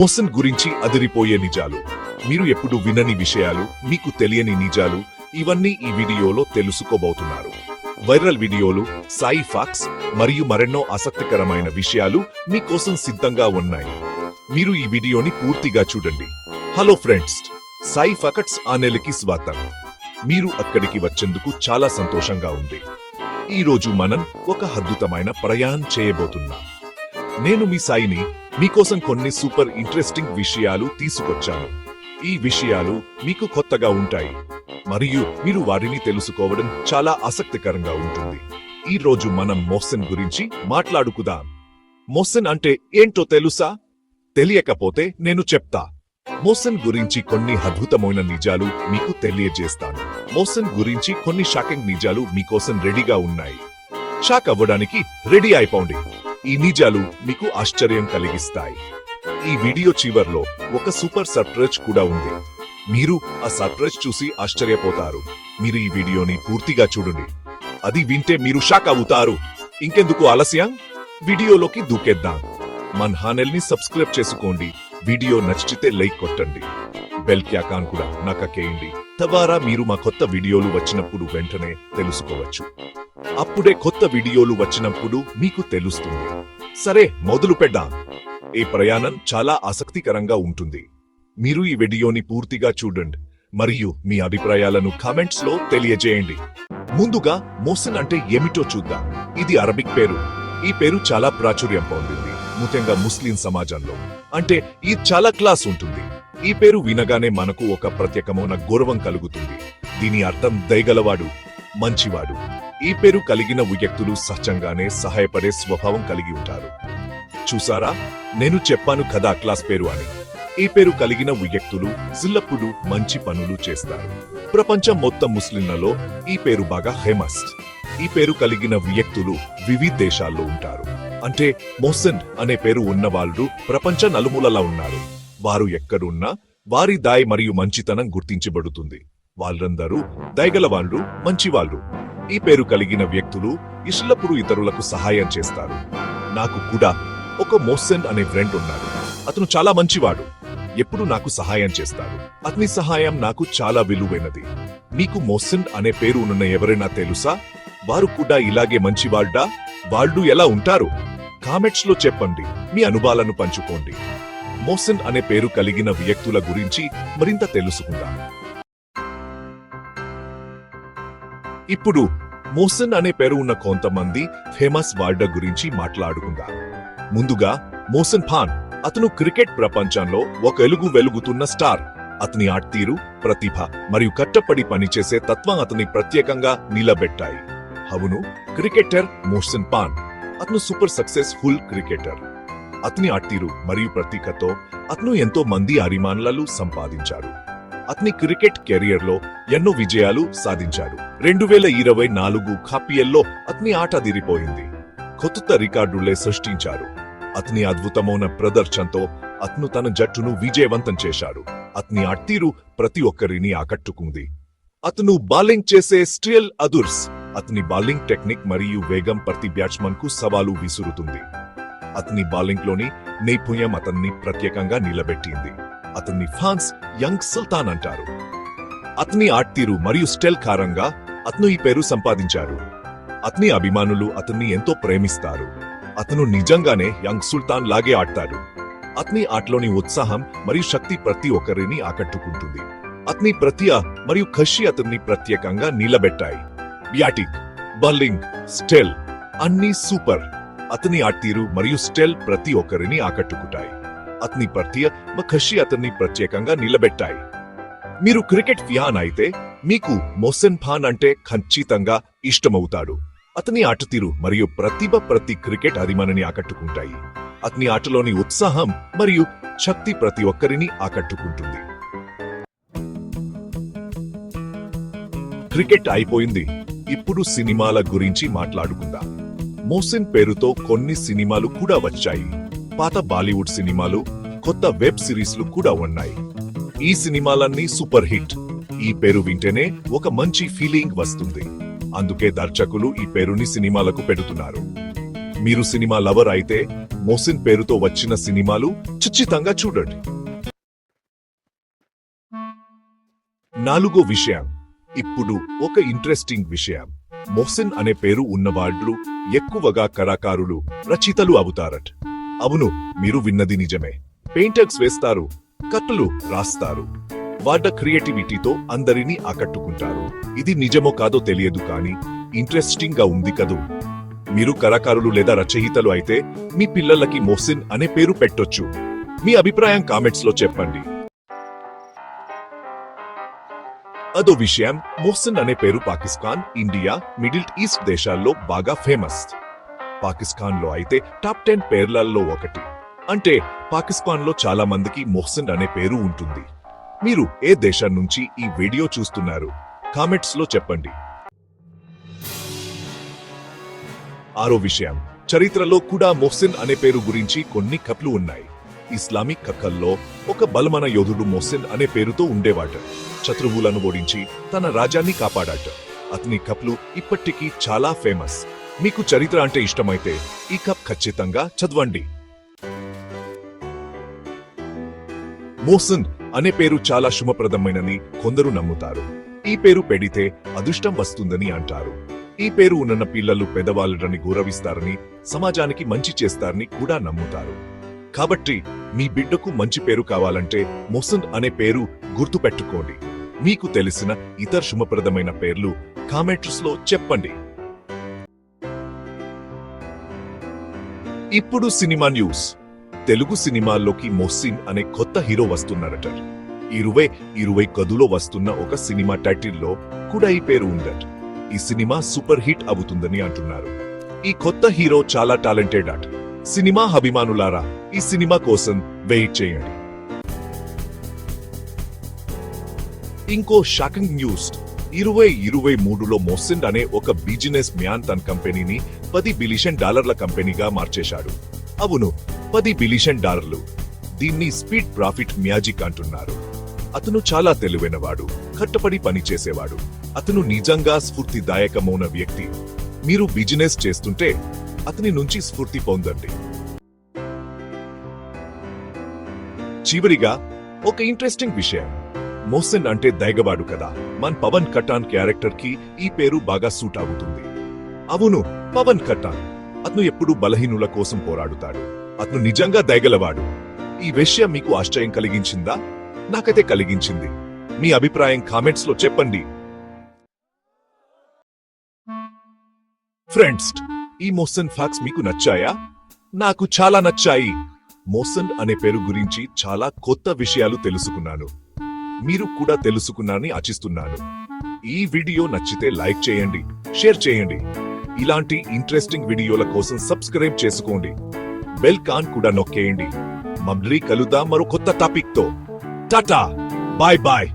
మోసన్ గురించి అదిరిపోయే నిజాలు, మీరు ఎప్పుడు వినని విషయాలు, మీకు తెలియని నిజాలు, ఇవన్నీ ఈ వీడియోలో తెలుసుకోబోతున్నారు. వైరల్ వీడియోలు, సాయి ఫాక్స్ మరియు మరెన్నో ఆసక్తికరమైన విషయాలు మీకోసం సిద్ధంగా ఉన్నాయి. మీరు ఈ వీడియోని పూర్తిగా చూడండి. హలో ఫ్రెండ్స్, సాయి ఫాక్ట్స్ ఛానల్కి స్వాగతం. మీరు అక్కడికి వచ్చేందుకు చాలా సంతోషంగా ఉంది. ఈ రోజు మనం ఒక అద్భుతమైన ప్రయాణం చేయబోతున్నాం. నేను మీ సాయిని, మీకోసం కొన్ని సూపర్ ఇంట్రెస్టింగ్ విషయాలు తీసుకొచ్చాను. ఈ విషయాలు మీకు కొత్తగా ఉంటాయి మరియు మీరు వారిని తెలుసుకోవడం చాలా ఆసక్తికరంగా ఉంటుంది. ఈ రోజు మనం మోసన్ గురించి మాట్లాడుకుందాం. మోసన్ అంటే ఏంటో తెలుసా? తెలియకపోతే నేను చెప్తా. మోసన్ గురించి కొన్ని అద్భుతమైన నిజాలు మీకు తెలియజేస్తాను. మోసన్ గురించి కొన్ని షాకింగ్ నిజాలు మీకోసం రెడీగా ఉన్నాయి. షాక్ అవ్వడానికి రెడీ అయిపోండి. ఈ నిజాలు మీకు ఆశ్చర్యం కలిగిస్తాయి. ఈ వీడియో చివర్లో ఒక సూపర్ సర్ప్రైజ్ కూడా ఉంది. మీరు ఆ సర్ప్రైజ్ చూసి ఆశ్చర్యపోతారు. మీరు ఈ వీడియోని పూర్తిగా చూడండి. అది వింటే మీరు షాక్ అవుతారు. ఇంకెందుకు ఆలస్యం, వీడియోలోకి దూకేద్దాం. మన ఛానల్ని సబ్స్క్రైబ్ చేసుకోండి. వీడియో నచ్చితే లైక్ కొట్టండి. బెల్ ఐకాన్ కూడా నొక్కేయండి. తద్వారా మీరు మా కొత్త వీడియోలు వచ్చినప్పుడు వెంటనే తెలుసుకోవచ్చు. అప్పుడే కొత్త వీడియోలు వచ్చినప్పుడు మీకు తెలుస్తుంది. సరే, మొదలు పెడదాం. ఈ ప్రయాణం చాలా ఆసక్తికరంగా ఉంటుంది. మీరు ఈ వీడియోని పూర్తిగా చూడండి మరియు మీ అభిప్రాయాలను కామెంట్స్ లో తెలియజేయండి. ముందుగా మోసన్ అంటే ఏమిటో చూద్దాం. ఇది అరబిక్ పేరు. ఈ పేరు చాలా ప్రాచుర్యం పొందింది, ముఖ్యంగా ముస్లిం సమాజంలో. అంటే ఇది చాలా క్లాస్ ఉంటుంది. ఈ పేరు వినగానే మనకు ఒక ప్రత్యేకమైన గౌరవం కలుగుతుంది. దీని అర్థం దయగలవాడు, మంచివాడు. ఈ పేరు కలిగిన వ్యక్తులు సహజంగానే సహాయపడే స్వభావం కలిగి ఉంటారు. చూసారా, నేను చెప్పాను కదా క్లాస్ పేరు అని. ఈ పేరు కలిగిన వ్యక్తులు ఎల్లప్పుడూ మంచి పనులు చేస్తారు. ప్రపంచం మొత్తం ముస్లింలలో ఈ పేరు బాగా ఫేమస్. ఈ పేరు కలిగిన వ్యక్తులు వివిధ దేశాల్లో ఉంటారు. అంటే మోసన్ అనే పేరు ఉన్నవాళ్ళు ప్రపంచ నలుమూలలా ఉన్నారు. వారు ఎక్కడున్నా వారి దయ మరియు మంచితనం గుర్తించబడుతుంది. వాళ్ళందరూ దయగలవాళ్ళు, మంచివాళ్ళు. ఈ పేరు కలిగిన వ్యక్తులు ఎల్లప్పుడూ ఇతరులకు సహాయం చేస్తారు. నాకు కూడా ఒక మోసన్ అనే ఫ్రెండ్ ఉన్నాడు. అతను చాలా మంచివాడు, ఎప్పుడు నాకు సహాయం చేస్తాడు. అతని సహాయం నాకు చాలా విలువైనది. మీకు మోసన్ అనే పేరు ఉన్న ఎవరైనా తెలుసా? వారు కూడా ఇలాగే మంచివాళ్ళా? వాళ్ళు ఎలా ఉంటారు? కామెంట్స్ లో చెప్పండి. మీ అనుభవాలను పంచుకోండి. మోసన్ అనే పేరు కలిగిన వ్యక్తుల గురించి మరింత తెలుసుకుందాం. ఇప్పుడు మోసన్ అనే పేరు ఉన్న కొంతమంది ఫేమస్ వాళ్ళ గురించి మాట్లాడుకుందాం. ముందుగా మోసన్ ఖాన్. అతను క్రికెట్ ప్రపంచంలో ఒక వెలుగుతున్న స్టార్. అతని ఆటతీరు, ప్రతిభ మరియు కట్టపడి పనిచేసే తత్వం అతని ప్రత్యేకంగా నిలబెట్టాయి. అవును, క్రికెటర్ మోసన్ ఖాన్. అతను సూపర్ సక్సెస్ఫుల్ క్రికెటర్. అతని ఆటతీరు మరియు ప్రతీకతో అతను ఎంతో మంది అభిమానులను సంపాదించాడు. అతని క్రికెట్ కెరియర్ లో ఎన్నో విజయాలు సాధించాడు. 2024 ఐపీఎల్లో అతని ఆట అదిరిపోయింది. కొత్త రికార్డులే సృష్టించారు. అతని అద్భుతమైన ప్రదర్శనతో అతను తన జట్టును విజయవంతం చేశాడు. అతని ఆటతీరు ప్రతి ఒక్కరిని ఆకట్టుకుంది. అతను బౌలింగ్ చేసే స్టైల్ అదుర్స్. అతని బౌలింగ్ టెక్నిక్ మరియు వేగం ప్రతి బ్యాట్స్మన్ కు సవాలు విసురుతుంది. అతని బౌలింగ్ లోని నైపుణ్యం అతన్ని ప్రత్యేకంగా నిలబెట్టింది. అతన్ని ఫ్రాన్స్ యంగ్ సుల్తాన్ అంటారు. అతని ఆటతీరు మరియు స్టైల్ కారణంగా అతను ఈ పేరు సంపాదించారు. అతని అభిమానులు అతన్ని ఎంతో ప్రేమిస్తారు. అతను నిజంగానే యంగ్ సుల్తాన్ లాగే ఆడతాడు. అతని ఆటలోని ఉత్సాహం మరియు శక్తి ప్రతి ఒక్కరిని ఆకట్టుకుంటుంది. అతని ప్రతిభ మరియు కషి అతన్ని ప్రత్యేకంగా నిలబెట్టాయి. బ్యాటింగ్, బౌలింగ్, స్టైల్ అన్నీ సూపర్. అతని ఆటతీరు మరియు స్టైల్ ప్రతి ఒక్కరిని ఆకట్టుకుంటాయి. అతని ప్రతిభ, కషి అతన్ని ప్రత్యేకంగా నిలబెట్టాయి. మీరు క్రికెట్ ఫ్యాన్ అయితే మీకు మోసన్ ఖాన్ అంటే ఖచ్చితంగా ఇష్టమవుతాడు. అతని ఆటతీరు మరియు ప్రతిభ ప్రతి క్రికెట్ అభిమానిని ఆకట్టుకుంటాయి. అతని ఆటలోని ఉత్సాహం మరియు శక్తి ప్రతి ఒక్కరిని ఆకట్టుకుంటుంది. క్రికెట్ అయిపోయింది, ఇప్పుడు సినిమాల గురించి మాట్లాడుకుందాం. మోసన్ పేరుతో కొన్ని సినిమాలు కూడా వచ్చాయి. పాత బాలీవుడ్ సినిమాలు, కొత్త వెబ్ సిరీస్లు కూడా ఉన్నాయి. ఈ సినిమాలన్నీ సూపర్ హిట్. ఈ పేరు వింటేనే ఒక మంచి ఫీలింగ్ వస్తుంది. అందుకే దర్శకులు ఈ పేరుని సినిమాలకు పెడుతున్నారు. మీరు సినిమా లవర్ అయితే మోసిన్ పేరుతో వచ్చిన సినిమాలు ఖచ్చితంగా చూడండి. 4వ విషయం. ఇప్పుడు ఒక ఇంట్రెస్టింగ్ విషయం. మోసిన్ అనే పేరు ఉన్నవాళ్ళు ఎక్కువగా కళాకారులు, రచయితలు అవుతారట. అవును, మీరు విన్నది నిజమే. పెయింటింగ్స్ వేస్తారు, కథలు రాస్తారు. వాళ్ళ క్రియేటివిటీతో అందరినీ ఆకట్టుకుంటారు. ఇది నిజమో కాదో తెలియదు, కానీ ఇంట్రెస్టింగ్ గా ఉంది కదూ. మీరు కళాకారులు లేదా రచయితలు అయితే మీ పిల్లలకి మోసిన్ అనే పేరు పెట్టొచ్చు. మీ అభిప్రాయం కామెంట్స్ లో చెప్పండి. అదో విషయం, మోసిన్ అనే పేరు పాకిస్తాన్, ఇండియా, మిడిల్ ఈస్ట్ దేశాల్లో బాగా ఫేమస్. పాకిస్తాన్ లో అయితే టాప్ 10 పేర్లలో ఒకటి. అంటే పాకిస్తాన్ లో చాలా మందికి మోసిన్ అనే పేరు ఉంటుంది. మీరు ఏ దేశం నుంచి ఈ వీడియో చూస్తున్నారు కామెంట్స్ లో చెప్పండి. 6వ విషయం. చరిత్రలో కూడా మోసిన్ అనే పేరు గురించి కొన్ని కథలు ఉన్నాయి. ఇస్లామిక్ కథల్లో ఒక బలమైన యోధుడు మోసిన్ అనే పేరుతో ఉండేవాట. శత్రువులను ఓడించి తన రాజ్యాన్ని కాపాడాట. అతని కథలు ఇప్పటికీ చాలా ఫేమస్. మీకు చరిత్ర అంటే ఇష్టమైతే ఈ కథ ఖచ్చితంగా చదవండి. మోసిన్ అనే పేరు చాలా శుభప్రదమైనని కొందరు నమ్ముతారు. ఈ పేరు పెడితే అదృష్టం వస్తుందని అంటారు. ఈ పేరు ఉన్న పిల్లలు పెద్దవాళ్ళని గౌరవిస్తారని, సమాజానికి మంచి చేస్తారని కూడా నమ్ముతారు. కాబట్టి మీ బిడ్డకు మంచి పేరు కావాలంటే మోసిన్ అనే పేరు గుర్తుపెట్టుకోండి. మీకు తెలిసిన ఇతర శుభప్రదమైన పేర్లు కామెంట్స్ లో చెప్పండి. ఇప్పుడు సినిమా న్యూస్. తెలుగు సినిమాల్లోకి మోసిన్ అనే కొత్త హీరో వస్తున్నారట. 2020 కదులో వస్తున్న ఒక సినిమా టైటిల్లో కూడా ఈ పేరు ఉందట. ఈ సినిమా సూపర్ హిట్ అవుతుందని అంటున్నారు. ఈ కొత్త హీరో చాలా టాలెంటెడ్ అట. సినిమా అభిమానులారా, ఈ సినిమా కోసం వెయిట్ చేయండి. ఇంకో షాకింగ్ న్యూస్. 2023లో మోసిన్ అనే ఒక బిజినెస్ మ్యాన్ తన కంపెనీని $10 బిలియన్ కంపెనీగా మార్చేశాడు. అవును, $10 బిలియన్. దీన్ని స్పీడ్ ప్రాఫిట్ మ్యాజిక్ అంటున్నారు. అతను చాలా తెలివైనవాడు, కట్టపడి పనిచేసేవాడు. అతను నిజంగా స్ఫూర్తిదాయకమైన వ్యక్తి. మీరు బిజినెస్ చేస్తుంటే అతని నుంచి స్ఫూర్తి పొందండి. చివరిగా ఒక ఇంట్రెస్టింగ్ విషయం. మోసిన్ అంటే దైగవాడు కదా. మన పవన్ కళ్యాణ్ క్యారెక్టర్ కి ఈ పేరు బాగా సూట్ అవుతుంది. అవును, పవన్ కళ్యాణ్. అతను ఎప్పుడూ బలహీనుల కోసం పోరాడుతాడు. అతను నిజంగా దయగలవాడు. ఈ విషయం మీకు ఆశ్చర్యం కలిగించిందా? నాకైతే కలిగించింది. మీ అభిప్రాయం కామెంట్స్ లో చెప్పండి. ఫ్రెండ్స్, ఈ మోసిన్ ఫ్యాక్ట్స్ మీకు నచ్చాయా? నాకు చాలా నచ్చాయి. మోసిన్ అనే పేరు గురించి చాలా కొత్త విషయాలు తెలుసుకున్నాను. మీరు కూడా తెలుసుకున్నారని ఆశిస్తున్నాను. ఈ వీడియో నచ్చితే లైక్ చేయండి, షేర్ చేయండి. ఇలాంటి ఇంట్రెస్టింగ్ వీడియోల కోసం సబ్స్క్రైబ్ చేసుకోండి. బెల్ కాన్ కూడా నొక్కేయండి. మళ్ళీ కలుద్దాం మరో కొత్త టాపిక్ తో. Tata, bye bye.